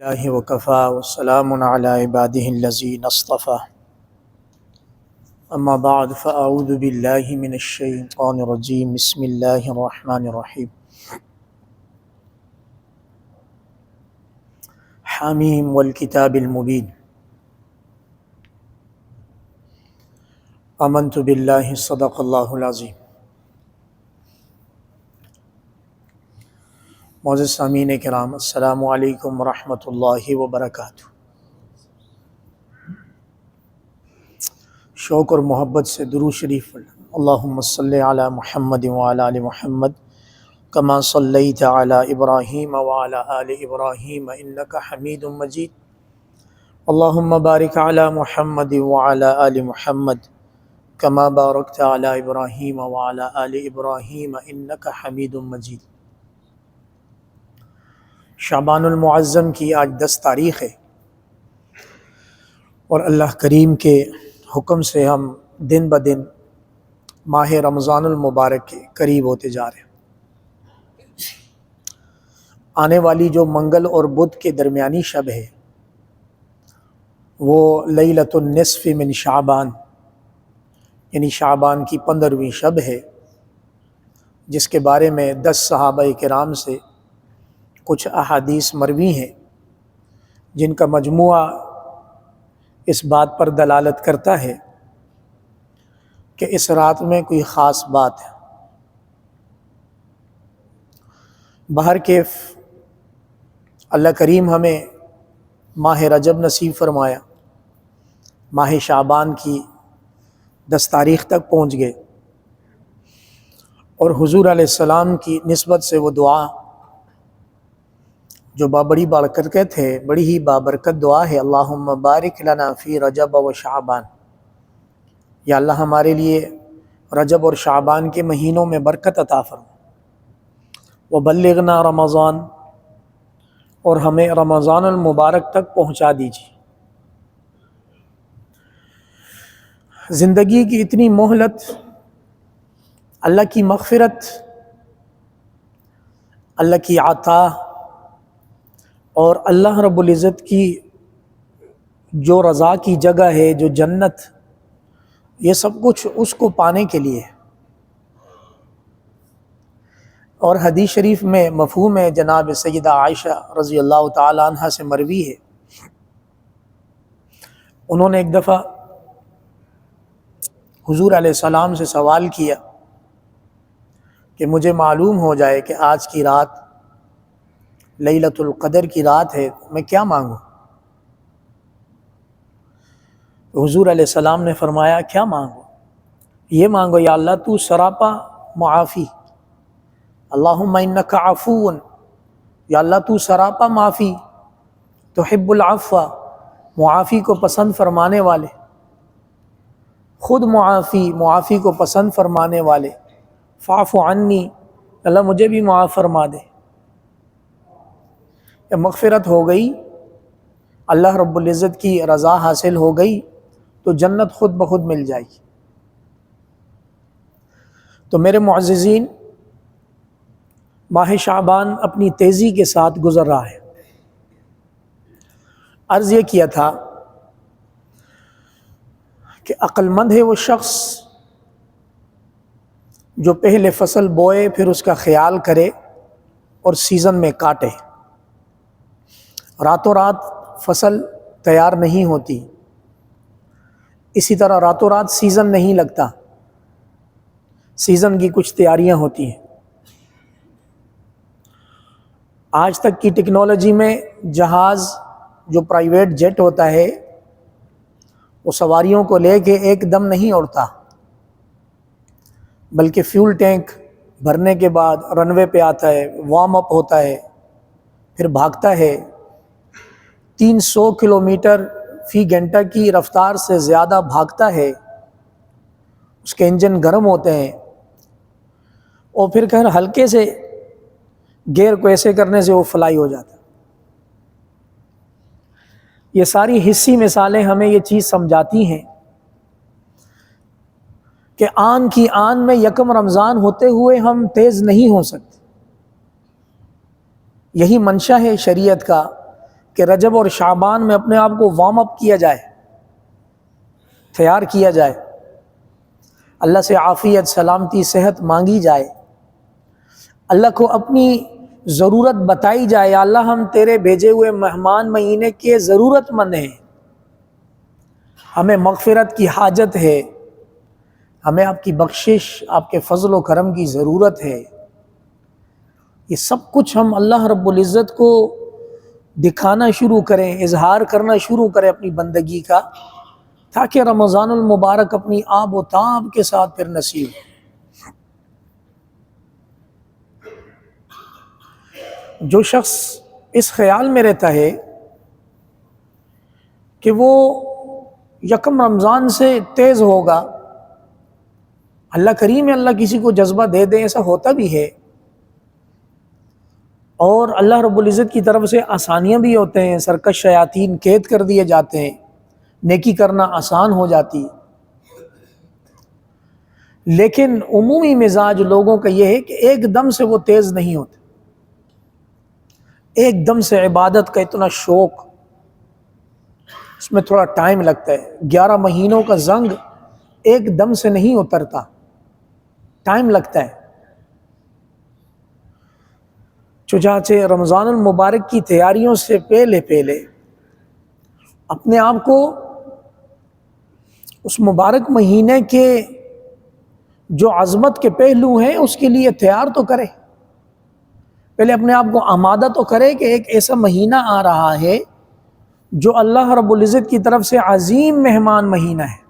اللہ وکفا وسلام علی عبادہ الذین اصطفى اما بعد فاعوذ باللہ من الشیطان الرجیم بسم اللہ الرحمن الرحیم حامیم والکتاب المبین آمنت باللہ صدق اللہ العظیم۔ معزز سامعین کرام، السلام علیکم ورحمۃ اللہ وبرکاتہ۔ شوق اور محبت سے درود شریف اللہم صلی علی محمد وعلی آل محمد کما صلیت علی ابراہیم وعلی آل ابراہیم انک حمید مجید، اللہم بارک علی محمد وعلی آل محمد کما بارکت علی ابراہیم وعلی آل ابراہیم انک حمید مجید۔ شعبان المعظم کی آج 10 تاریخ ہے اور اللہ کریم کے حکم سے ہم دن بدن ماہ رمضان المبارک کے قریب ہوتے جا رہے ہیں۔ آنے والی جو منگل اور بدھ کے درمیانی شب ہے وہ لیلۃ النصف من شعبان، یعنی شعبان کی 15ویں شب ہے، جس کے بارے میں 10 صحابہ کرام سے کچھ احادیث مروی ہیں جن کا مجموعہ اس بات پر دلالت کرتا ہے کہ اس رات میں کوئی خاص بات ہے۔ بہرکیف اللہ کریم ہمیں ماہ رجب نصیب فرمایا، ماہ شعبان کی 10 تاریخ تک پہنچ گئے، اور حضور علیہ السلام کی نسبت سے وہ دعا جو بڑی بابرکت ہے، بڑی ہی بابرکت دعا ہے، اللہم بارک لنا فی رجب و شعبان، یا اللہ ہمارے لیے رجب اور شعبان کے مہینوں میں برکت عطا فرما، وبلغنا رمضان، اور ہمیں رمضان المبارک تک پہنچا دیجیے۔ زندگی کی اتنی مہلت، اللہ کی مغفرت، اللہ کی عطا اور اللہ رب العزت کی جو رضا کی جگہ ہے، جو جنت، یہ سب کچھ اس کو پانے کے لیے ہے۔ اور حدیث شریف میں مفہوم ہے، جناب سیدہ عائشہ رضی اللہ تعالی عنہ سے مروی ہے، انہوں نے ایک دفعہ حضور علیہ السلام سے سوال کیا کہ مجھے معلوم ہو جائے کہ آج کی رات لیلۃ القدر کی رات ہے، میں کیا مانگوں؟ حضور علیہ السلام نے فرمایا، کیا مانگو؟ یہ مانگو، یا اللہ تو سراپا معافی، اللہم انک عفو، یا اللہ تو سراپا معافی، تحب العفو، معافی کو پسند فرمانے والے، خود معافی کو پسند فرمانے والے، فاعف عنی، اللہ مجھے بھی معاف فرما دے۔ کہ مغفرت ہو گئی، اللہ رب العزت کی رضا حاصل ہو گئی تو جنت خود بخود مل جائے گی۔ تو میرے معززین، ماہ شعبان اپنی تیزی کے ساتھ گزر رہا ہے۔ عرض یہ کیا تھا کہ عقل مند ہے وہ شخص جو پہلے فصل بوئے، پھر اس کا خیال کرے اور سیزن میں کاٹے۔ راتوں رات فصل تیار نہیں ہوتی، اسی طرح راتوں رات سیزن نہیں لگتا، سیزن کی کچھ تیاریاں ہوتی ہیں۔ آج تک کی ٹیکنالوجی میں جہاز جو پرائیویٹ جیٹ ہوتا ہے وہ سواریوں کو لے کے ایک دم نہیں اڑتا، بلکہ فیول ٹینک بھرنے کے بعد رن وے پہ آتا ہے، وارم اپ ہوتا ہے، پھر بھاگتا ہے۔ 300 کلومیٹر فی گھنٹہ کی رفتار سے زیادہ بھاگتا ہے، اس کے انجن گرم ہوتے ہیں، اور پھر ہلکے سے گیئر کو ایسے کرنے سے وہ فلائی ہو جاتا ہے۔ یہ ساری حصی مثالیں ہمیں یہ چیز سمجھاتی ہیں کہ آن کی آن میں یکم رمضان ہوتے ہوئے ہم تیز نہیں ہو سکتے۔ یہی منشا ہے شریعت کا کہ رجب اور شعبان میں اپنے آپ کو وارم اپ کیا جائے، تیار کیا جائے، اللہ سے عافیت، سلامتی، صحت مانگی جائے، اللہ کو اپنی ضرورت بتائی جائے، یا اللہ ہم تیرے بھیجے ہوئے مہمان مہینے کے ضرورت مند ہیں، ہمیں مغفرت کی حاجت ہے، ہمیں آپ کی بخشش، آپ کے فضل و کرم کی ضرورت ہے۔ یہ سب کچھ ہم اللہ رب العزت کو دکھانا شروع کریں، اظہار کرنا شروع کریں اپنی بندگی کا، تاکہ رمضان المبارک اپنی آب و تاب کے ساتھ پھر نصیب ہو۔ جو شخص اس خیال میں رہتا ہے کہ وہ یکم رمضان سے تیز ہوگا، اللہ کریم ہے، اللہ کسی کو جذبہ دے دے، ایسا ہوتا بھی ہے، اور اللہ رب العزت کی طرف سے آسانیاں بھی ہوتے ہیں، سرکش شیاطین قید کر دیے جاتے ہیں، نیکی کرنا آسان ہو جاتی ہے۔ لیکن عمومی مزاج لوگوں کا یہ ہے کہ ایک دم سے وہ تیز نہیں ہوتے، ایک دم سے عبادت کا اتنا شوق، اس میں تھوڑا ٹائم لگتا ہے، 11 مہینوں کا زنگ ایک دم سے نہیں اترتا، ٹائم لگتا ہے۔ چنانچہ رمضان المبارک کی تیاریوں سے پہلے اپنے آپ کو اس مبارک مہینے کے جو عظمت کے پہلو ہیں اس کے لیے تیار تو کرے، پہلے اپنے آپ کو آمادہ تو کرے کہ ایک ایسا مہینہ آ رہا ہے جو اللہ رب العزت کی طرف سے عظیم مہمان مہینہ ہے۔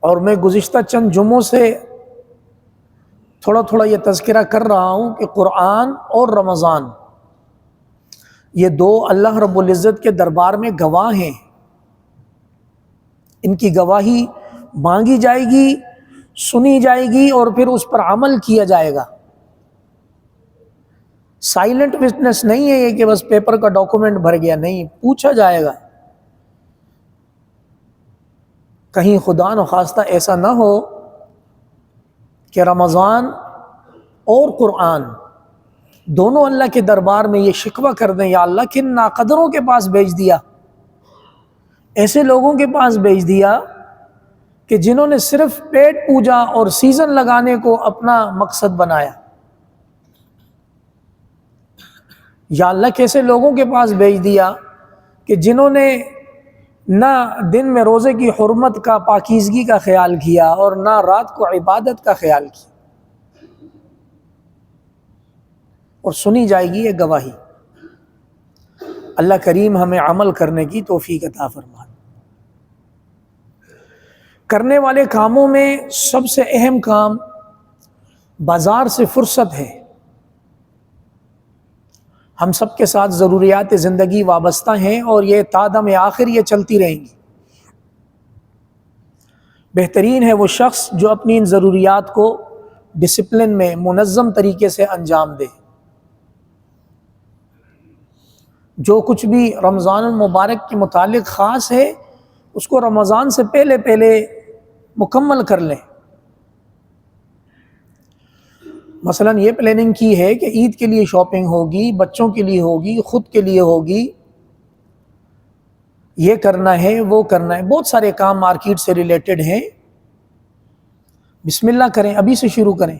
اور میں گزشتہ چند جمعوں سے تھوڑا یہ تذکرہ کر رہا ہوں کہ قرآن اور رمضان یہ دو اللہ رب العزت کے دربار میں گواہ ہیں، ان کی گواہی مانگی جائے گی، سنی جائے گی، اور پھر اس پر عمل کیا جائے گا۔ سائلنٹ وٹنس نہیں ہے یہ کہ بس پیپر کا ڈاکومنٹ بھر گیا، نہیں، پوچھا جائے گا۔ کہیں خدا نخواستہ ایسا نہ ہو کہ رمضان اور قرآن دونوں اللہ کے دربار میں یہ شکوہ کر دیں، یا اللہ کن ناقدروں کے پاس بھیج دیا، ایسے لوگوں کے پاس بھیج دیا کہ جنہوں نے صرف پیٹ پوجا اور سیزن لگانے کو اپنا مقصد بنایا۔ یا اللہ کیسے لوگوں کے پاس بھیج دیا کہ جنہوں نے نہ دن میں روزے کی حرمت کا، پاکیزگی کا خیال کیا، اور نہ رات کو عبادت کا خیال کیا، اور سنی جائے گی یہ گواہی۔ اللہ کریم ہمیں عمل کرنے کی توفیق عطا فرمائے۔ کرنے والے کاموں میں سب سے اہم کام بازار سے فرصت ہے۔ ہم سب کے ساتھ ضروریات زندگی وابستہ ہیں، اور یہ تا دم آخر یہ چلتی رہیں گی۔ بہترین ہے وہ شخص جو اپنی ان ضروریات کو ڈسپلن میں منظم طریقے سے انجام دے۔ جو کچھ بھی رمضان المبارک کے متعلق خاص ہے اس کو رمضان سے پہلے مکمل کر لیں۔ مثلا یہ پلاننگ کی ہے کہ عید کے لیے شاپنگ ہوگی، بچوں کے لیے ہوگی، خود کے لیے ہوگی، یہ کرنا ہے، وہ کرنا ہے، بہت سارے کام مارکیٹ سے ریلیٹڈ ہیں۔ بسم اللہ کریں، ابھی سے شروع کریں،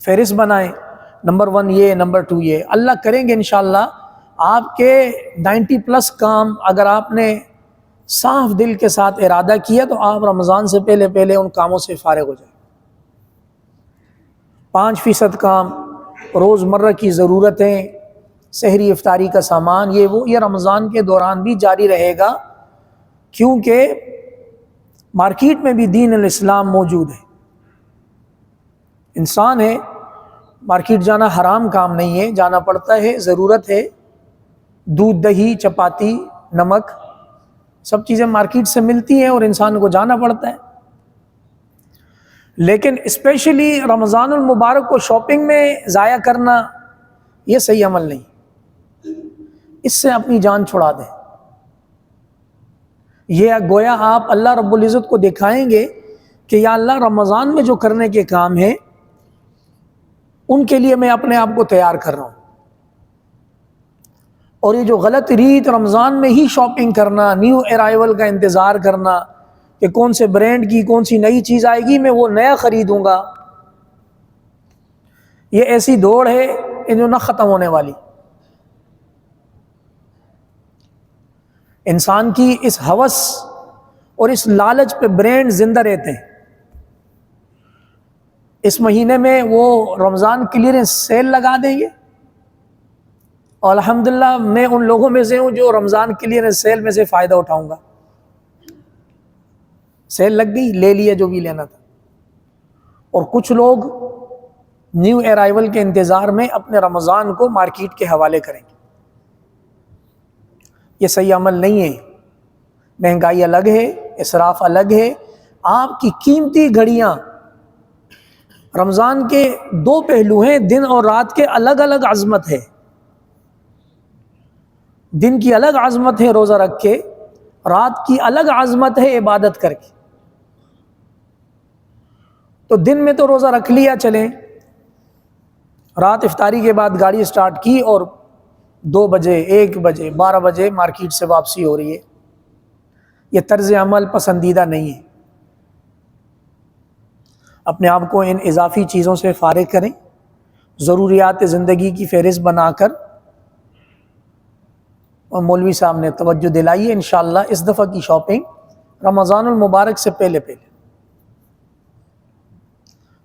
فہرست بنائیں، نمبر 1 یہ، نمبر 2 یہ، اللہ کریں گے انشاءاللہ آپ کے 90+ کام اگر آپ نے صاف دل کے ساتھ ارادہ کیا تو آپ رمضان سے پہلے ان کاموں سے فارغ ہو جائیں۔ 5% کام، روزمرہ کی ضرورتیں، سحری افطاری کا سامان، یہ رمضان کے دوران بھی جاری رہے گا، کیونکہ مارکیٹ میں بھی دین الاسلام موجود ہے۔ انسان ہے، مارکیٹ جانا حرام کام نہیں ہے، جانا پڑتا ہے، ضرورت ہے، دودھ، دہی، چپاتی، نمک، سب چیزیں مارکیٹ سے ملتی ہیں اور انسان کو جانا پڑتا ہے۔ لیکن اسپیشلی رمضان المبارک کو شاپنگ میں ضائع کرنا یہ صحیح عمل نہیں، اس سے اپنی جان چھڑا دیں۔ یہ گویا آپ اللہ رب العزت کو دکھائیں گے کہ یا اللہ رمضان میں جو کرنے کے کام ہیں ان کے لیے میں اپنے آپ کو تیار کر رہا ہوں۔ اور یہ جو غلط ریت رمضان میں ہی شاپنگ کرنا، نیو ارائیول کا انتظار کرنا کہ کون سے برانڈ کی کون سی نئی چیز آئے گی میں وہ نیا خریدوں گا، یہ ایسی دوڑ ہے جو نہ ختم ہونے والی۔ انسان کی اس ہوس اور اس لالچ پہ برانڈ زندہ رہتے ہیں۔ اس مہینے میں وہ رمضان کلیئرنس سیل لگا دیں گے، اور الحمدللہ میں ان لوگوں میں سے ہوں جو رمضان کلیئرنس سیل میں سے فائدہ اٹھاؤں گا۔ سیل لگ گئی، لے لیا جو بھی لینا تھا، اور کچھ لوگ نیو ارائیول کے انتظار میں اپنے رمضان کو مارکیٹ کے حوالے کریں گے۔ یہ صحیح عمل نہیں ہے۔ مہنگائی الگ ہے، اسراف الگ ہے۔ آپ کی قیمتی گھڑیاں، رمضان کے دو پہلو ہیں، دن اور رات کے الگ الگ عظمت ہے۔ دن کی الگ عظمت ہے روزہ رکھ کے، رات کی الگ عظمت ہے عبادت کر کے۔ تو دن میں تو روزہ رکھ لیا چلیں، رات افطاری کے بعد گاڑی سٹارٹ کی اور 2 بجے 1 بجے 12 بجے مارکیٹ سے واپسی ہو رہی ہے، یہ طرز عمل پسندیدہ نہیں ہے۔ اپنے آپ کو ان اضافی چیزوں سے فارغ کریں، ضروریات زندگی کی فہرست بنا کر، اور مولوی صاحب نے توجہ دلائی ہے انشاءاللہ اس دفعہ کی شاپنگ رمضان المبارک سے پہلے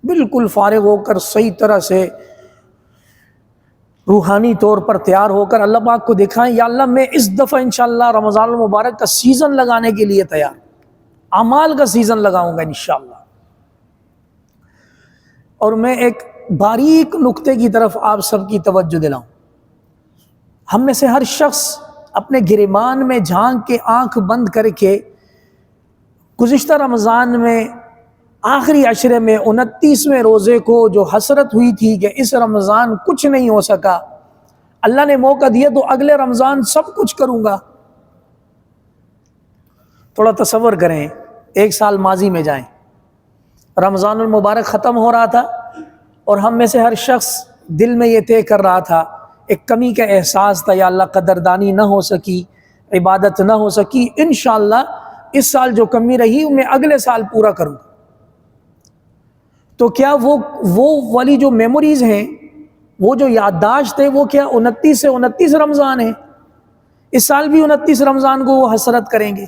بالکل فارغ ہو کر صحیح طرح سے روحانی طور پر تیار ہو کر اللہ پاک کو دکھائیں، یا اللہ میں اس دفعہ انشاءاللہ رمضان المبارک کا سیزن لگانے کے لیے تیار، اعمال کا سیزن لگاؤں گا انشاءاللہ۔ اور میں ایک باریک نقطے کی طرف آپ سب کی توجہ دلاؤں، ہم میں سے ہر شخص اپنے گریبان میں جھانک کے آنکھ بند کر کے گزشتہ رمضان میں آخری عشرے میں 29ویں روزے کو جو حسرت ہوئی تھی کہ اس رمضان کچھ نہیں ہو سکا، اللہ نے موقع دیا تو اگلے رمضان سب کچھ کروں گا۔ تھوڑا تصور کریں، 1 سال ماضی میں جائیں، رمضان المبارک ختم ہو رہا تھا اور ہم میں سے ہر شخص دل میں یہ طے کر رہا تھا، ایک کمی کا احساس تھا، یا اللہ قدردانی نہ ہو سکی، عبادت نہ ہو سکی، انشاءاللہ اس سال جو کمی رہی میں اگلے سال پورا کروں گا۔ تو کیا وہ والی جو میموریز ہیں، وہ جو یادداشت ہے، وہ کیا 29 سے 29 رمضان ہے؟ اس سال بھی 29 رمضان کو وہ حسرت کریں گے،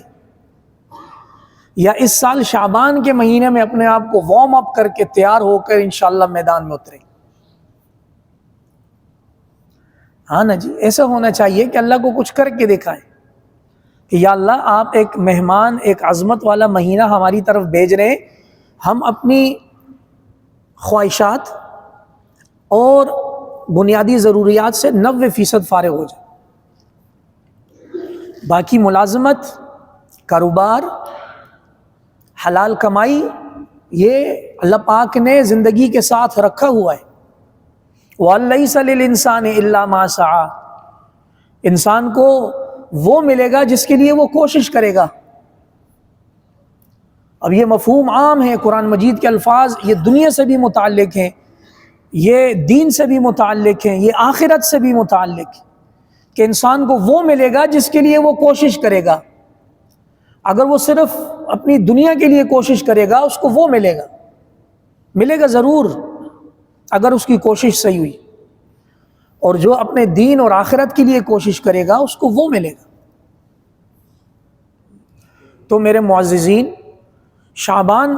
یا اس سال شعبان کے مہینے میں اپنے آپ کو وارم اپ کر کے تیار ہو کر انشاءاللہ میدان میں اتریں؟ ہاں نا جی، ایسا ہونا چاہیے کہ اللہ کو کچھ کر کے دکھائیں کہ یا اللہ آپ ایک مہمان، ایک عظمت والا مہینہ ہماری طرف بھیج رہے ہیں، ہم اپنی خواہشات اور بنیادی ضروریات سے 90% فارغ ہو جائیں، باقی ملازمت، کاروبار، حلال کمائی، یہ اللہ پاک نے زندگی کے ساتھ رکھا ہوا ہے۔ وَلَيْسَ لِلْإِنسَانِ إِلَّا مَا سَعَىٰ، انسان کو وہ ملے گا جس کے لیے وہ کوشش کرے گا۔ اب یہ مفہوم عام ہے، قرآن مجید کے الفاظ یہ دنیا سے بھی متعلق ہیں، یہ دین سے بھی متعلق ہیں، یہ آخرت سے بھی متعلق ہے، کہ انسان کو وہ ملے گا جس کے لیے وہ کوشش کرے گا۔ اگر وہ صرف اپنی دنیا کے لیے کوشش کرے گا، اس کو وہ ملے گا ضرور اگر اس کی کوشش صحیح ہوئی، اور جو اپنے دین اور آخرت کے لیے کوشش کرے گا اس کو وہ ملے گا۔ تو میرے معززین، شعبان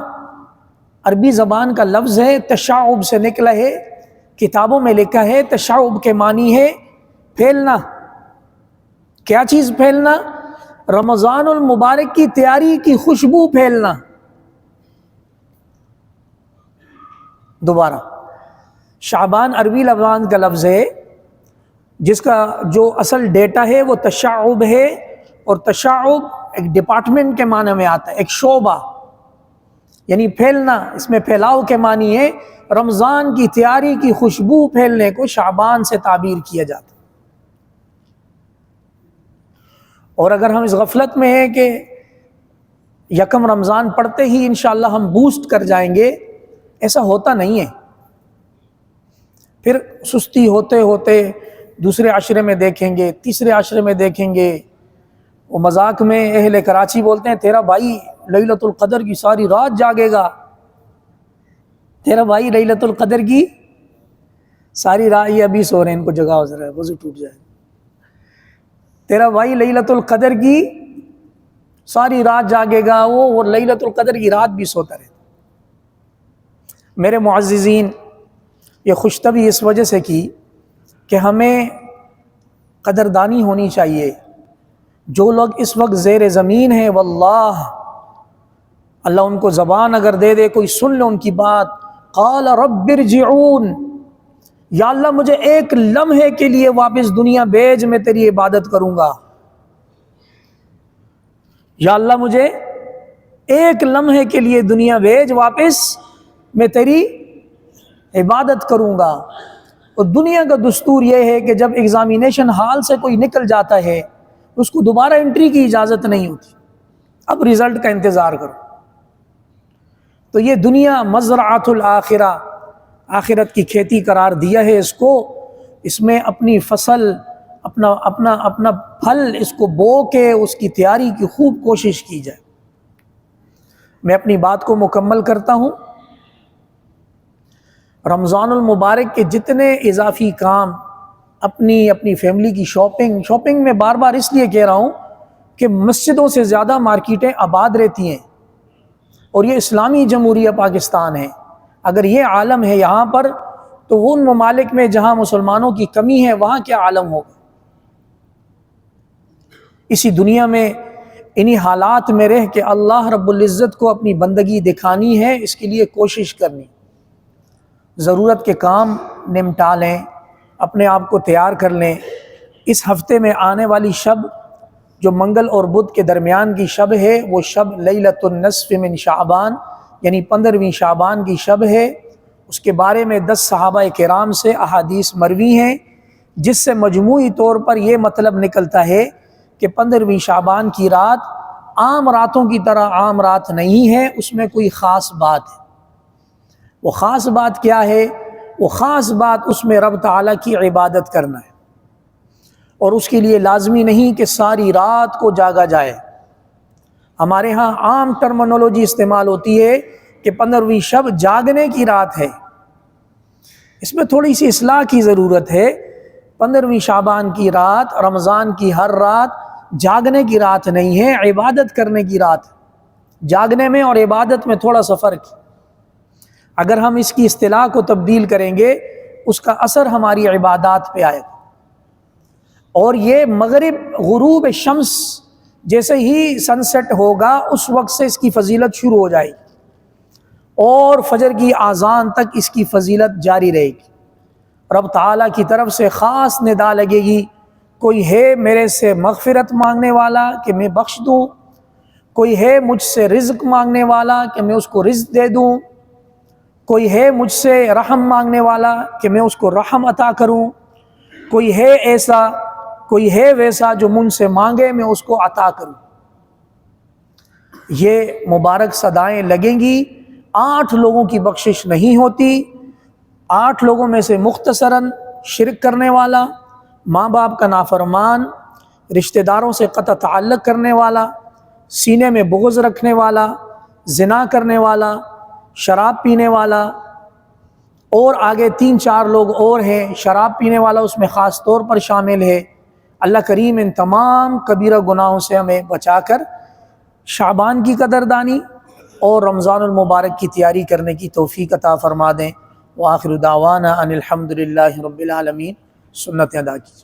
عربی زبان کا لفظ ہے، تشعب سے نکلا ہے، کتابوں میں لکھا ہے تشعب کے معنی ہے پھیلنا۔ کیا چیز پھیلنا؟ رمضان المبارک کی تیاری کی خوشبو پھیلنا۔ دوبارہ، شعبان عربی زبان کا لفظ ہے جس کا جو اصل ڈیٹا ہے وہ تشعب ہے، اور تشعب ایک ڈپارٹمنٹ کے معنی میں آتا ہے، ایک شعبہ، یعنی پھیلنا، اس میں پھیلاؤ کے معنی ہے۔ رمضان کی تیاری کی خوشبو پھیلنے کو شعبان سے تعبیر کیا جاتا ہے۔ اور اگر ہم اس غفلت میں ہیں کہ یکم رمضان پڑھتے ہی انشاءاللہ ہم بوسٹ کر جائیں گے، ایسا ہوتا نہیں ہے۔ پھر سستی ہوتے ہوتے دوسرے عشرے میں دیکھیں گے، تیسرے عشرے میں دیکھیں گے۔ وہ مذاق میں اہل کراچی بولتے ہیں تیرا بھائی لیلۃ القدر کی ساری رات جاگے گا، تیرا بھائی لیلۃ القدر کی ساری رات، یہ ابھی سو رہے ہیں، ان کو جگاؤ ذرا، وضو ٹوٹ جائے، تیرا بھائی لیلۃ القدر کی ساری رات جاگے گا، وہ لیلۃ القدر کی رات بھی سوتا رہتا۔ میرے معززین، یہ خوشطبی اس وجہ سے کی کہ ہمیں قدردانی ہونی چاہیے۔ جو لوگ اس وقت زیر زمین ہیں، واللہ اللہ ان کو زبان اگر دے دے، کوئی سن لے ان کی بات، قال رب ارجعون، یا اللہ مجھے ایک لمحے کے لیے واپس دنیا بھیج، میں تیری عبادت کروں گا۔ یا اللہ مجھے ایک لمحے کے لیے دنیا بھیج واپس، میں تیری عبادت کروں گا۔ اور دنیا کا دستور یہ ہے کہ جب ایگزامینیشن ہال سے کوئی نکل جاتا ہے اس کو دوبارہ انٹری کی اجازت نہیں ہوتی، اب رزلٹ کا انتظار کرو۔ تو یہ دنیا مزرعۃ الآخرہ، آخرت کی کھیتی قرار دیا ہے اس کو، اس میں اپنی فصل، اپنا پھل اس کو بو کے اس کی تیاری کی خوب کوشش کی جائے۔ میں اپنی بات کو مکمل کرتا ہوں۔ رمضان المبارک کے جتنے اضافی کام، اپنی فیملی کی شاپنگ میں بار بار اس لیے کہہ رہا ہوں کہ مسجدوں سے زیادہ مارکیٹیں آباد رہتی ہیں، اور یہ اسلامی جمہوریہ پاکستان ہے۔ اگر یہ عالم ہے یہاں پر، تو وہ ان ممالک میں جہاں مسلمانوں کی کمی ہے وہاں کیا عالم ہوگا۔ اسی دنیا میں انہی حالات میں رہ کے اللہ رب العزت کو اپنی بندگی دکھانی ہے، اس کے لیے کوشش کرنی، ضرورت کے کام نمٹا لیں، اپنے آپ کو تیار کر لیں۔ اس ہفتے میں آنے والی شب جو منگل اور بدھ کے درمیان کی شب ہے، وہ شب لیلۃ النصف من شعبان، یعنی 15ویں شعبان کی شب ہے۔ اس کے بارے میں 10 صحابہ کرام سے احادیث مروی ہیں، جس سے مجموعی طور پر یہ مطلب نکلتا ہے کہ 15ویں شعبان کی رات عام راتوں کی طرح عام رات نہیں ہے، اس میں کوئی خاص بات ہے۔ وہ خاص بات کیا ہے؟ وہ خاص بات اس میں رب تعالیٰ کی عبادت کرنا ہے، اور اس کے لیے لازمی نہیں کہ ساری رات کو جاگا جائے۔ ہمارے ہاں عام ٹرمنالوجی استعمال ہوتی ہے کہ 15ویں شب جاگنے کی رات ہے، اس میں تھوڑی سی اصلاح کی ضرورت ہے۔ 15ویں شعبان کی رات، رمضان کی ہر رات جاگنے کی رات نہیں ہے، عبادت کرنے کی رات ہے۔ جاگنے میں اور عبادت میں تھوڑا سا فرق ہے۔ اگر ہم اس کی اصطلاح کو تبدیل کریں گے، اس کا اثر ہماری عبادات پہ آئے گا۔ اور یہ مغرب غروب شمس جیسے ہی سن سیٹ ہوگا، اس وقت سے اس کی فضیلت شروع ہو جائے گی، اور فجر کی اذان تک اس کی فضیلت جاری رہے گی۔ رب تعالیٰ کی طرف سے خاص ندا لگے گی، کوئی ہے میرے سے مغفرت مانگنے والا کہ میں بخش دوں، کوئی ہے مجھ سے رزق مانگنے والا کہ میں اس کو رزق دے دوں، کوئی ہے مجھ سے رحم مانگنے والا کہ میں اس کو رحم عطا کروں، کوئی ہے ایسا، کوئی ہے ویسا جو مجھ سے مانگے میں اس کو عطا کروں۔ یہ مبارک صدائیں لگیں گی۔ 8 لوگوں کی بخشش نہیں ہوتی۔ 8 لوگوں میں سے مختصراً شرک کرنے والا، ماں باپ کا نافرمان، رشتہ داروں سے قطع تعلق کرنے والا، سینے میں بغض رکھنے والا، زنا کرنے والا، شراب پینے والا، اور آگے 3-4 لوگ اور ہیں۔ شراب پینے والا اس میں خاص طور پر شامل ہے۔ اللہ کریم ان تمام کبیرہ گناہوں سے ہمیں بچا کر شعبان کی قدردانی اور رمضان المبارک کی تیاری کرنے کی توفیق عطا فرما دیں۔ وآخر دعوانا ان الحمد للہ رب العالمین۔ سنت ادا کیجیے۔